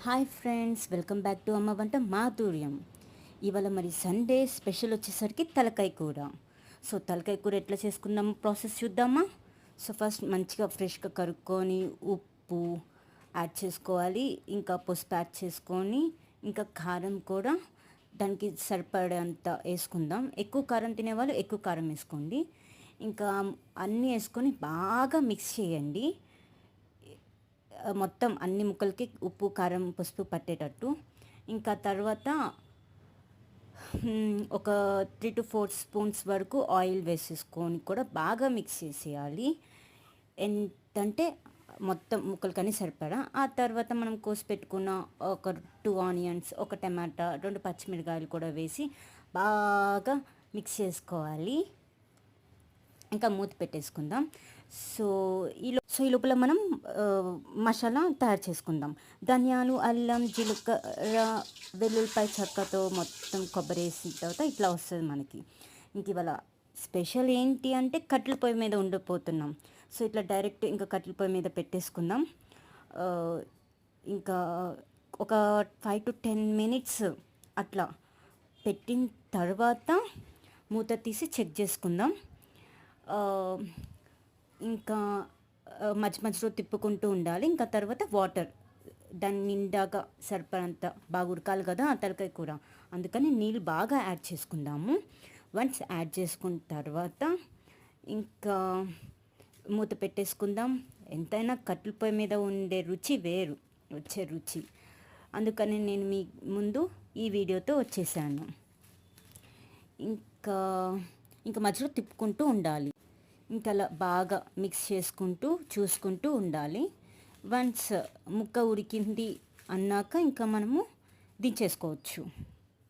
Hi friends, welcome back to అమ్మ వంట మాధుర్యం. ఇవాళ మరి సండే స్పెషల్ వచ్చేసరికి తలకాయ కూర. సో తలకాయ కూర ఎట్లా చేసుకుందాం ప్రాసెస్ చూద్దామా. సో ఫస్ట్ మంచిగా ఫ్రెష్గా కడుక్కొని ఉప్పు యాడ్ చేసుకోవాలి, ఇంకా పసుపు యాడ్ చేసుకొని, ఇంకా కారం కూడా దానికి సరిపడేంత వేసుకుందాం. ఎక్కువ కారం తినేవాళ్ళు ఎక్కువ కారం వేసుకోండి. ఇంకా అన్నీ వేసుకొని బాగా మిక్స్ చేయండి. మొత్తం అన్ని ముక్కలకి ఉప్పు కారం పసుపు పట్టేటట్టు. ఇంకా తర్వాత ఒక 3 to 4 స్పూన్స్ వరకు ఆయిల్ వేసేసుకొని కూడా బాగా మిక్స్ చేసేయాలి. ఎంతంటే మొత్తం ముక్కలకని సరిపడా. ఆ తర్వాత మనం కోసి పెట్టుకున్న ఒక 2 ఆనియన్స్, ఒక టమాటా, 2 పచ్చిమిరకాయలు కూడా వేసి బాగా మిక్స్ చేసుకోవాలి. ఇంకా మూత పెట్టేసుకుందాం. సో ఈ లోపల మనం మసాలా తయారు చేసుకుందాం. ధనియాలు, అల్లం, జీలకర్ర, వెల్లుల్లిపాయ చెక్కతో మొత్తం కొబ్బరి వేసిన తర్వాత ఇట్లా వస్తుంది మనకి. ఇంక ఇవాళ స్పెషల్ ఏంటి అంటే కట్టెల పొయ్యి మీద ఉండిపోతున్నాం. సో ఇట్లా డైరెక్ట్ ఇంకా కట్టెల పొయ్యి మీద పెట్టేసుకుందాం. ఇంకా ఒక 5 to 10 minutes అట్లా పెట్టిన తర్వాత మూత తీసి చెక్ చేసుకుందాం. ఇంకా మధ్య మధ్యలో తిప్పుకుంటూ ఉండాలి. ఇంకా తర్వాత వాటర్ దాని నిండాగా సరిపడంత బాగా ఉడకాలి కదా ఆ తలకాయ కూర, అందుకని నీళ్ళు బాగా యాడ్ చేసుకుందాము. వన్స్ యాడ్ చేసుకున్న తర్వాత ఇంకా మూత పెట్టేసుకుందాం. ఎంతైనా కట్టెల పొయ్యి మీద ఉండే రుచి వేరు, వచ్చే రుచి. అందుకని నేను మీ ముందు ఈ వీడియోతో వచ్చేసాను. ఇంకా మధ్యలో తిప్పుకుంటూ ఉండాలి. ఇంకా అలా బాగా మిక్స్ చేసుకుంటూ చూసుకుంటూ ఉండాలి. వన్స్ ముక్క ఉడికింది అన్నాక ఇంకా మనము దించేసుకోవచ్చు.